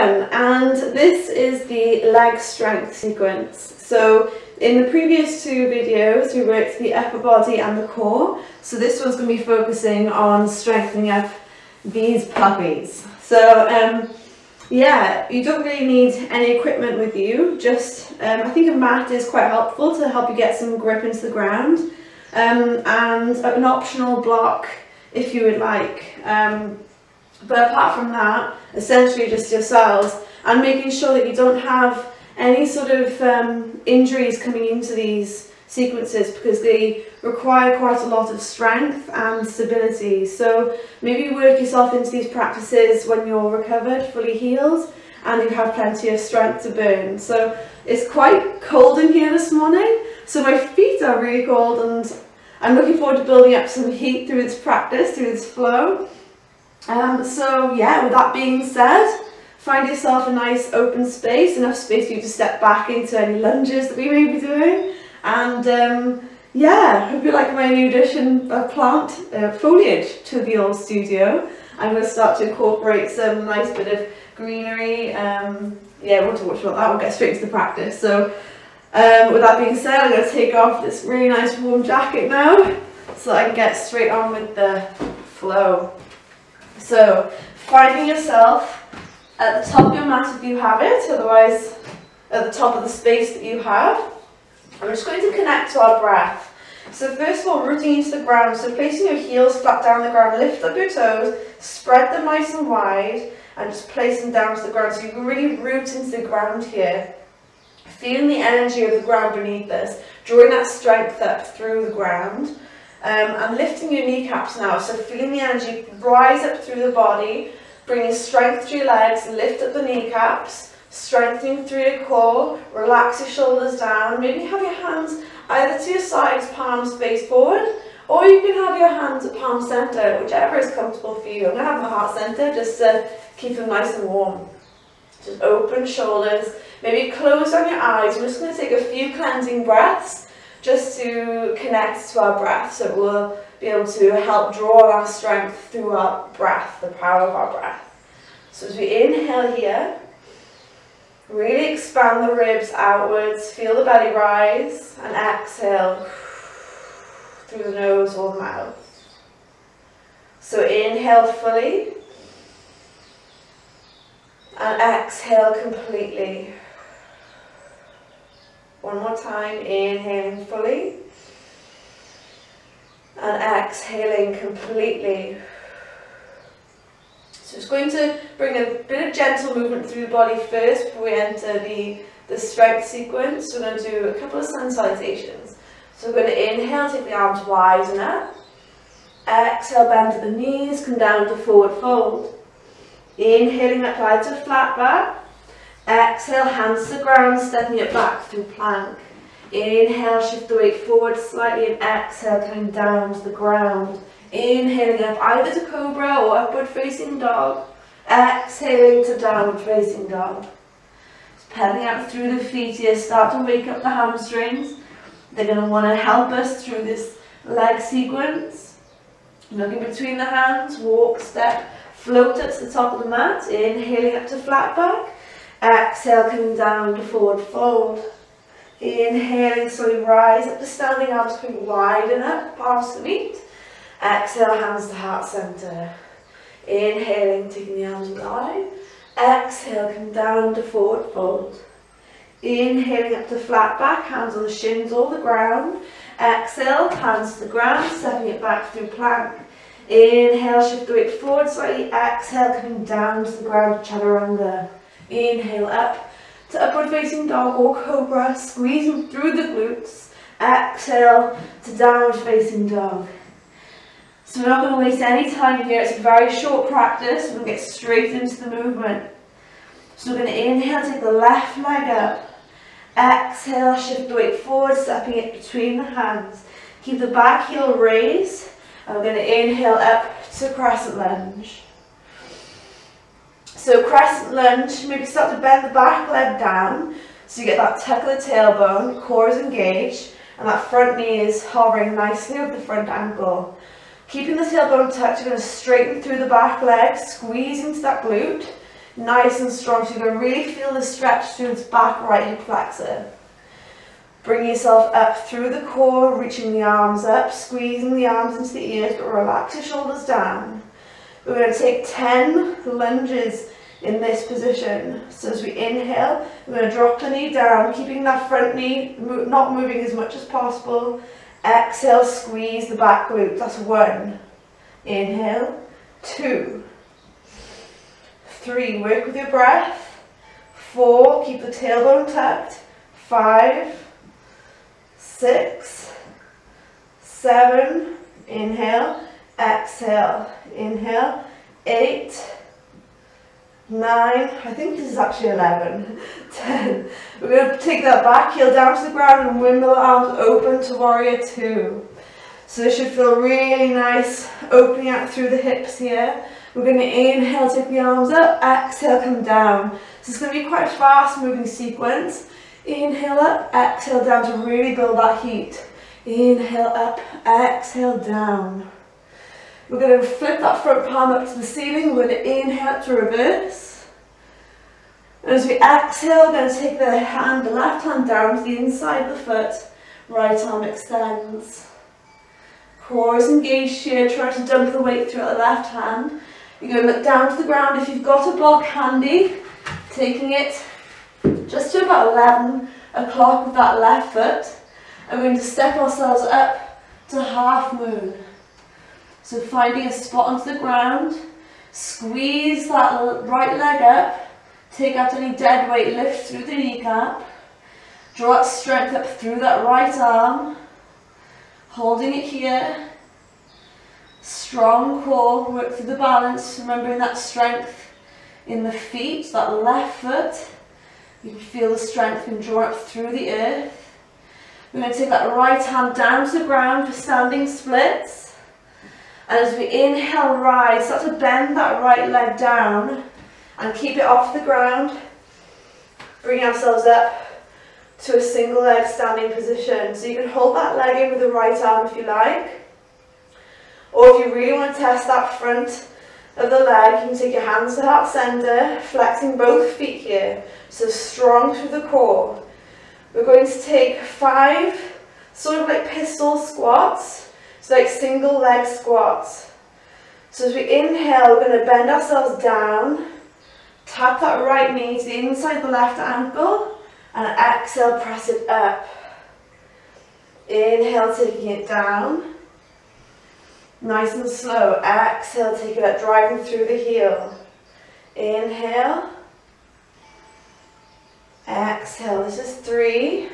one, and this is the leg strength sequence. So in the previous two videos we worked the upper body and the core, so this one's going to be focusing on strengthening up these puppies. So yeah, you don't really need any equipment with you, just I think a mat is quite helpful to help you get some grip into the ground, and an optional block if you would like. But apart from that, essentially just yourselves, and making sure that you don't have any sort of injuries coming into these sequences, because they require quite a lot of strength and stability. So maybe work yourself into these practices when you're recovered, fully healed, and you have plenty of strength to burn. So it's quite cold in here this morning, so my feet are really cold, and I'm looking forward to building up some heat through this practice, through this flow. So yeah, with that being said, find yourself a nice open space, enough space for you to step back into any lunges that we may be doing. And yeah, hope you like my new addition of plant foliage to the old studio. I'm going to start to incorporate some nice bit of greenery. Yeah, I want to watch about that. We'll get straight to the practice. So with that being said, I'm going to take off this really nice warm jacket now, so I can get straight on with the flow. So finding yourself at the top of your mat if you have it, otherwise at the top of the space that you have. I'm just going to connect to our breath. So first of all, rooting into the ground, so placing your heels flat down the ground, lift up your toes, spread them nice and wide, and just place them down to the ground. So you can really root into the ground here. Feeling the energy of the ground beneath us, drawing that strength up through the ground. And lifting your kneecaps now, so feeling the energy rise up through the body, bringing strength to your legs, lift up the kneecaps, strengthening through your core, relax your shoulders down, maybe have your hands either to your sides, palms face forward, or you can have your hands at palm center, whichever is comfortable for you. I'm going to have my heart center just to keep them nice and warm. Just open shoulders, maybe close down your eyes. I'm just going to take a few cleansing breaths just to connect to our breath, so we'll be able to help draw our strength through our breath, the power of our breath. So as we inhale here, really expand the ribs outwards, feel the belly rise, and exhale through the nose or mouth. So inhale fully, and exhale completely. One more time, inhaling fully and exhaling completely. So it's going to bring a bit of gentle movement through the body first before we enter the strength sequence. We're going to do a couple of sun salutations. So we're going to inhale, take the arms wide and up. Exhale, bend at the knees, come down to forward fold. Inhaling up high to flat back. Exhale, hands to the ground, stepping it back through plank. Inhale, shift the weight forward slightly, and exhale, coming down to the ground. Inhaling up either to cobra or upward facing dog. Exhaling to downward facing dog. Just pedaling out through the feet here, start to wake up the hamstrings. They're going to want to help us through this leg sequence. Looking between the hands, walk, step, float up to the top of the mat. Inhaling up to flat back. Exhale, coming down to forward fold. Inhaling, slowly rise up to standing arms, coming wide and up, palms to meet. Exhale, hands to heart center. Inhaling, taking the arms wide. Exhale, come down to forward fold. Inhaling up to flat back, hands on the shins or the ground. Exhale, hands to the ground, stepping it back through plank. Inhale, shift the weight forward slightly. Exhale, coming down to the ground, chaturanga. Inhale up to upward facing dog or cobra, squeezing through the glutes. Exhale to downward facing dog. So we're not going to waste any time here, it's a very short practice, we're going to get straight into the movement. So we're going to inhale, take the left leg up. Exhale, shift the weight forward, stepping it between the hands. Keep the back heel raised, and we're going to inhale up to crescent lunge. So crescent lunge, maybe start to bend the back leg down, so you get that tuck of the tailbone, core is engaged, and that front knee is hovering nicely over the front ankle. Keeping the tailbone tucked, you're going to straighten through the back leg, squeeze into that glute. Nice and strong. So you're going to really feel the stretch through its back right hip flexor. Bring yourself up through the core, reaching the arms up, squeezing the arms into the ears, but relax your shoulders down. We're going to take 10 lunges in this position. So as we inhale, we're going to drop the knee down, keeping that front knee not moving as much as possible. Exhale, squeeze the back glute. That's 1. Inhale. 2. 3. Work with your breath. 4. Keep the tailbone tucked. 5. 6. 7. Inhale. Exhale. Inhale. 8. 9, I think this is actually 11, 10. We're going to take that back heel down to the ground and windmill arms open to warrior 2. So this should feel really nice, opening out through the hips here. We're going to inhale, take the arms up, exhale, come down. So it's going to be quite a fast moving sequence. Inhale up, exhale down to really build that heat. Inhale up, exhale down. We're going to flip that front palm up to the ceiling. We're going to inhale up to reverse. And as we exhale, we're going to take the left hand down to the inside of the foot. Right arm extends. Core is engaged here. Try to dump the weight through the left hand. You're going to look down to the ground. If you've got a block handy, taking it just to about 11 o'clock with that left foot. And we're going to step ourselves up to half moon. So finding a spot onto the ground, squeeze that right leg up, take out any dead weight, lift through the kneecap, draw that strength up through that right arm, holding it here, strong core, work through the balance, remembering that strength in the feet, that left foot, you can feel the strength and draw up through the earth. We're going to take that right hand down to the ground for standing splits. And as we inhale, rise, start to bend that right leg down and keep it off the ground. Bring ourselves up to a single leg standing position. So you can hold that leg in with the right arm if you like. Or if you really want to test that front of the leg, you can take your hands to heart center, flexing both feet here. So strong through the core. We're going to take 5 sort of like pistol squats. So like single leg squats. So as we inhale, we're going to bend ourselves down, tap that right knee to the inside of the left ankle, and exhale, press it up. Inhale, taking it down. Nice and slow. Exhale, take it up, driving through the heel. Inhale. Exhale. This is 3.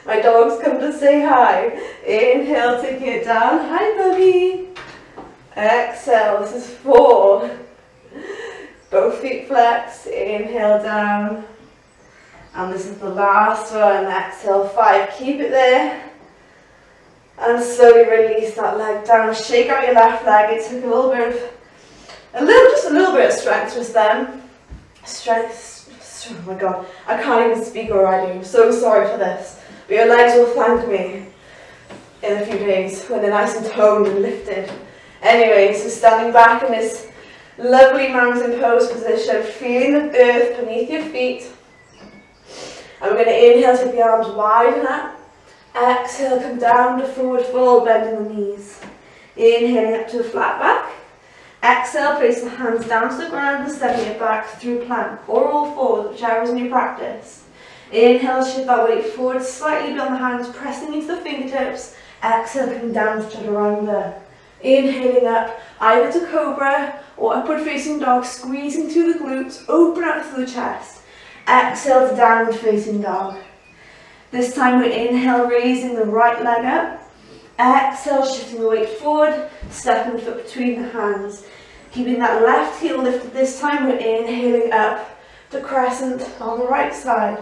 My dog's come to say hi. Inhale, taking it down. Hi, Bubby. Exhale. This is 4. Both feet flex. Inhale down. And this is the last one. Exhale, 5. Keep it there. And slowly release that leg down. Shake out your left leg. It took just a little bit of strength just then. Strength. Oh my god, I can't even speak already. I'm so sorry for this. But your legs will thank me in a few days when they're nice and toned and lifted. Anyway, so standing back in this lovely mountain pose position, feeling the earth beneath your feet. And we're going to inhale, take the arms wide and up. Exhale, come down to forward fold, bending the knees. Inhaling up to a flat back. Exhale, place the hands down to the ground and stepping it back through plank or all fours, whichever is in your practice. Inhale, shift that weight forward slightly beyond the hands, pressing into the fingertips. Exhale, coming down to chaturanga. Inhaling up, either to cobra or upward facing dog, squeezing through the glutes, open out through the chest. Exhale to downward facing dog. This time we inhale, raising the right leg up. Exhale, shifting the weight forward, stepping the foot between the hands. Keeping that left heel lifted this time, we're inhaling up to crescent on the right side.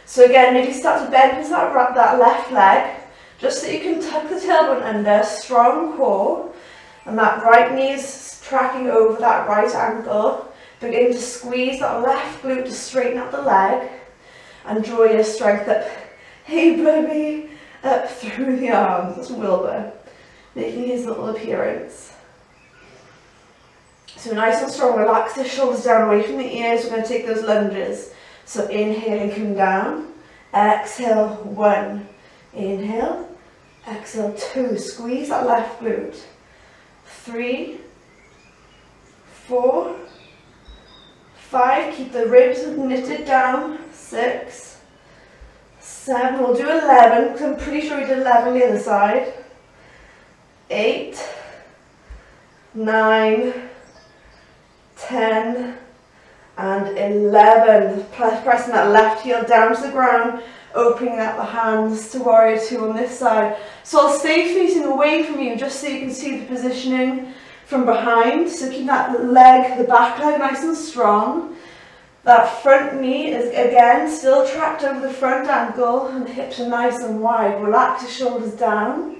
So again, maybe start to bend into that left leg, just so you can tuck the tailbone under, strong core, and that right knee is tracking over that right ankle. Begin to squeeze that left glute to straighten out the leg, and draw your strength up. Hey baby! Up through the arms. That's Wilbur making his little appearance. So nice and strong, relax the shoulders down away from the ears. We're going to take those lunges. So inhaling, come down. Exhale, 1. Inhale. Exhale, 2. Squeeze that left glute. 3, 4, 5. Keep the ribs knitted down. 6, 7. We'll do 11 because I'm pretty sure we did 11 the other side. 8, 9, 10, and 11. Pressing that left heel down to the ground, opening up the hands to warrior 2 on this side. So I'll stay facing away from you just so you can see the positioning from behind. So keep that leg, the back leg nice and strong. That front knee is again still trapped over the front ankle and the hips are nice and wide. Relax the shoulders down.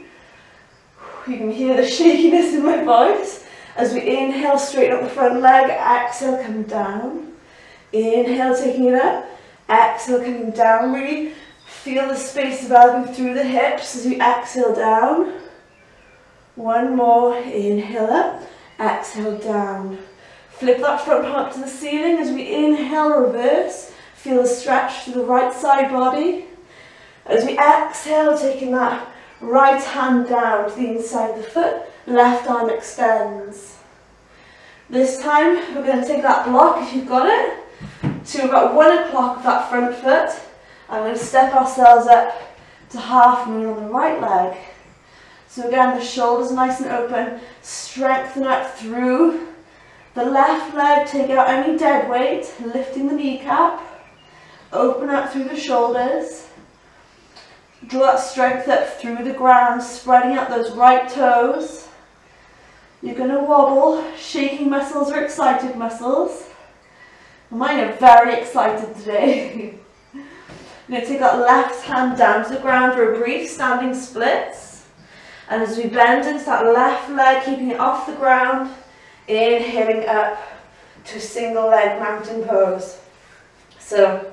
You can hear the shakiness in my voice. As we inhale, straighten up the front leg, exhale, come down. Inhale, taking it up. Exhale, coming down. Really feel the space developing through the hips as we exhale down. One more, inhale up, exhale down. Flip that front part to the ceiling as we inhale, reverse. Feel the stretch to the right side body. As we exhale, taking that right hand down to the inside of the foot, left arm extends. This time we're going to take that block, if you've got it, to about 1 o'clock of that front foot. I'm going to step ourselves up to half moon on the right leg. So again, the shoulders nice and open, strengthen up through the left leg, take out any dead weight, lifting the kneecap, open up through the shoulders. Draw that strength up through the ground, spreading out those right toes. You're going to wobble, shaking muscles or excited muscles. Mine are very excited today. You're going to take that left hand down to the ground for a brief standing splits. And as we bend into that left leg, keeping it off the ground, inhaling up to single leg mountain pose. So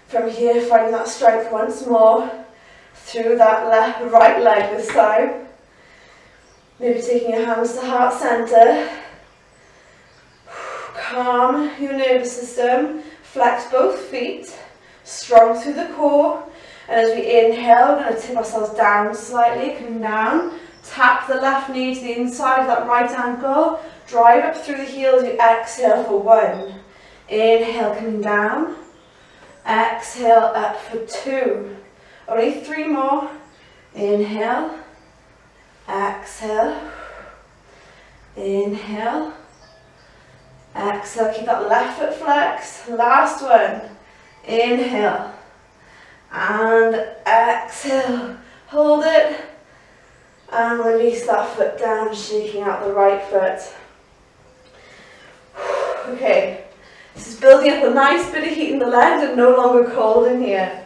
from here, finding that strength once more. Through that right leg this time. Maybe taking your hands to heart center. Calm your nervous system. Flex both feet. Strong through the core. And as we inhale, we're going to tip ourselves down slightly. Coming down. Tap the left knee to the inside of that right ankle. Drive up through the heels. You exhale for 1. Inhale, coming down. Exhale, up for 2. Only 3 more. Inhale, exhale, inhale, exhale. Keep that left foot flexed. Last one. Inhale and exhale. Hold it and release that foot down, shaking out the right foot. Okay, this is building up a nice bit of heat in the legs and no longer cold in here.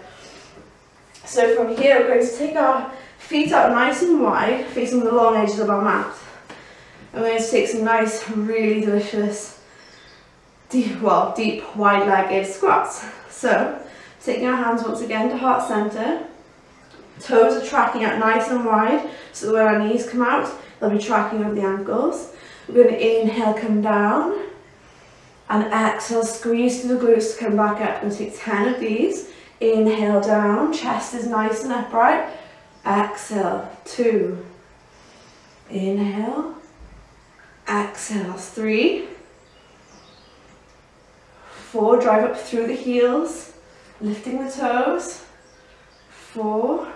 So from here, we're going to take our feet out nice and wide, facing the long edges of our mat. And we're going to take some nice, really delicious, deep, wide-legged squats. So, taking our hands once again to heart center. Toes are tracking out nice and wide, so that when our knees come out, they'll be tracking over the ankles. We're going to inhale, come down, and exhale, squeeze through the glutes to come back up. And take 10 of these. Inhale down, chest is nice and upright. Exhale, 2. Inhale, exhale, 3, 4, drive up through the heels, lifting the toes. 4,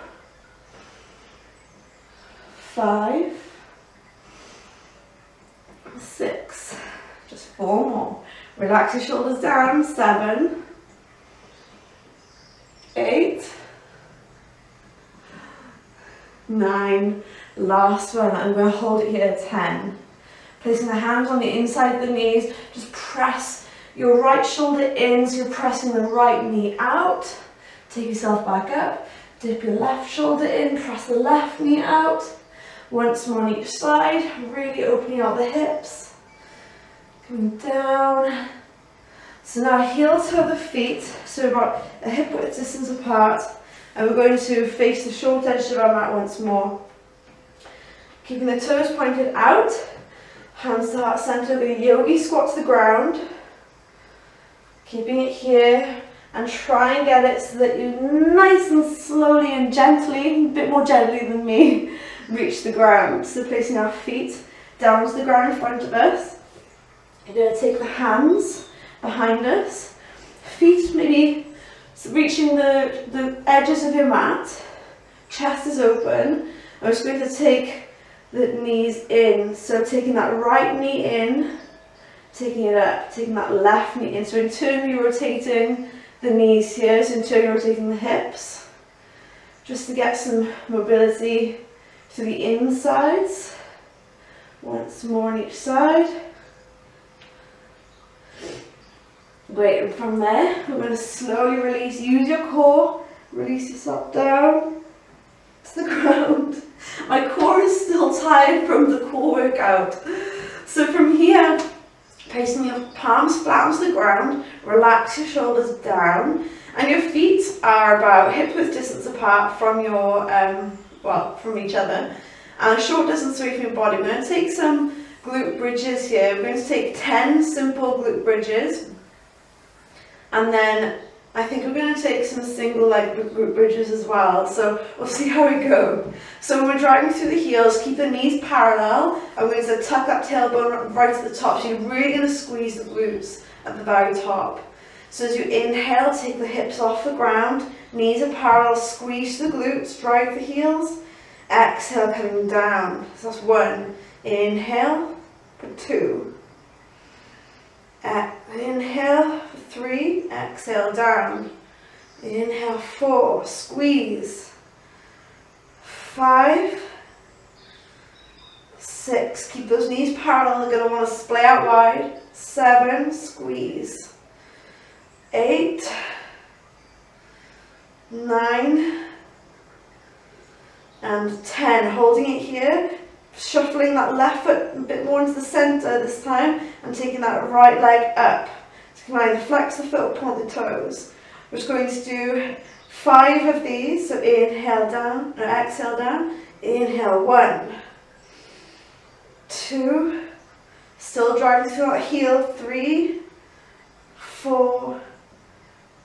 5, 6, just 4 more. Relax your shoulders down. 7, 8, 9, last one. I'm going to hold it here at 10. Placing the hands on the inside of the knees, just press your right shoulder in so you're pressing the right knee out. Take yourself back up, dip your left shoulder in, press the left knee out. Once more on each side, really opening out the hips. Coming down. So now heel toe the feet, so about a hip width distance apart, and we're going to face the short edge of our mat once more. Keeping the toes pointed out, Hands to heart center, the yogi squat to the ground. Keeping it here, and try and get it so that you nice and slowly and gently, a bit more gently than me, reach the ground. So placing our feet down to the ground in front of us. You're going to take the hands behind us, feet maybe reaching the edges of your mat, chest is open. I'm just going to take the knees in, so taking that right knee in, taking it up, taking that left knee in, so internally rotating the knees here, so internally rotating the hips, just to get some mobility to the insides, once more on each side. Great, and from there, we're going to slowly release, use your core, release yourself down to the ground. My core is still tired from the core workout. So from here, placing your palms flat onto the ground, relax your shoulders down, and your feet are about hip width distance apart from your, from each other, and a short distance away from your body. We're going to take some glute bridges here. We're going to take 10 simple glute bridges, and then I think we're going to take some single leg glute bridges as well, so we'll see how we go. So when we're driving through the heels, keep the knees parallel, and we're going to tuck that tailbone right at the top, so you're really going to squeeze the glutes at the very top. So as you inhale, take the hips off the ground, knees are parallel, squeeze the glutes, drive the heels, exhale coming down. So that's 1, inhale for 2. Inhale for 3, exhale down. Inhale 4, squeeze. 5, 6, keep those knees parallel, you're going to want to splay out wide. 7, squeeze. 8, 9, and 10. Holding it here. Shuffling that left foot a bit more into the centre this time, and taking that right leg up. So you can either flex the foot or point the toes. We're just going to do 5 of these, so inhale down, no, exhale down, inhale 1, 2, still driving through that heel, 3, 4,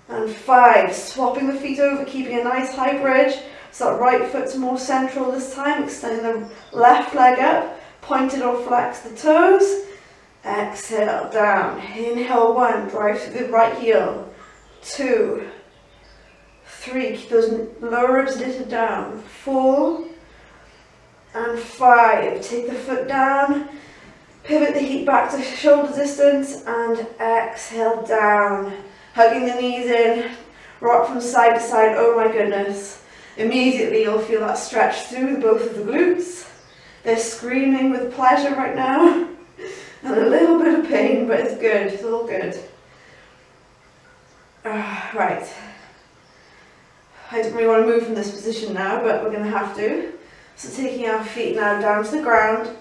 and 5. Swapping the feet over, keeping a nice high bridge. So that right foot's more central this time, extending the left leg up, pointed or flex the toes, exhale down, inhale 1, drive through the right heel, 2, 3, keep those lower ribs knitted down, 4, and 5, take the foot down, pivot the feet back to shoulder distance, and exhale down, hugging the knees in, rock from side to side, oh my goodness. Immediately you'll feel that stretch through both of the glutes. They're screaming with pleasure right now. And a little bit of pain, but it's good, it's all good. Right. I don't really want to move from this position now, but we're going to have to. So taking our feet now down to the ground.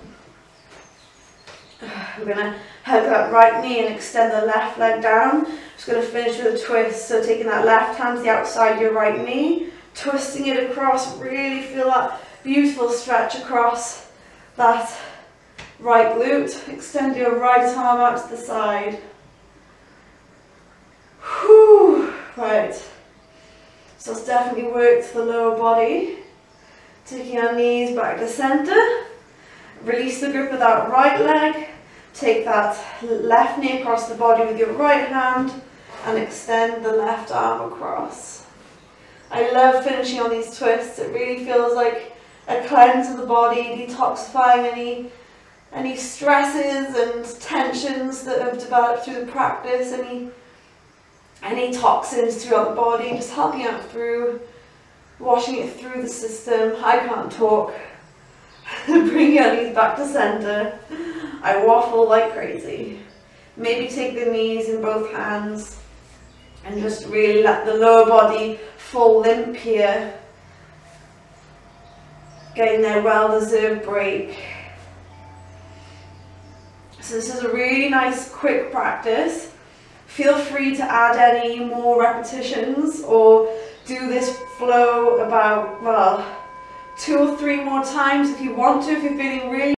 We're going to hug that right knee and extend the left leg down. Just going to finish with a twist. So taking that left hand to the outside of your right knee, twisting it across, really feel that beautiful stretch across that right glute. Extend your right arm out to the side. Whew. Right. So let's definitely work to the lower body. Taking our knees back to centre. Release the grip of that right leg. Take that left knee across the body with your right hand and extend the left arm across. I love finishing on these twists. It really feels like a cleanse of the body, detoxifying any stresses and tensions that have developed through the practice, any toxins throughout the body, just helping out through, washing it through the system. I can't talk. Bring your knees back to centre. I waffle like crazy. Maybe take the knees in both hands and just really let the lower body fall limp here. Getting their well-deserved break. So this is a really nice quick practice. Feel free to add any more repetitions or do this flow about, well, 2 or 3 more times if you want to, if you're feeling really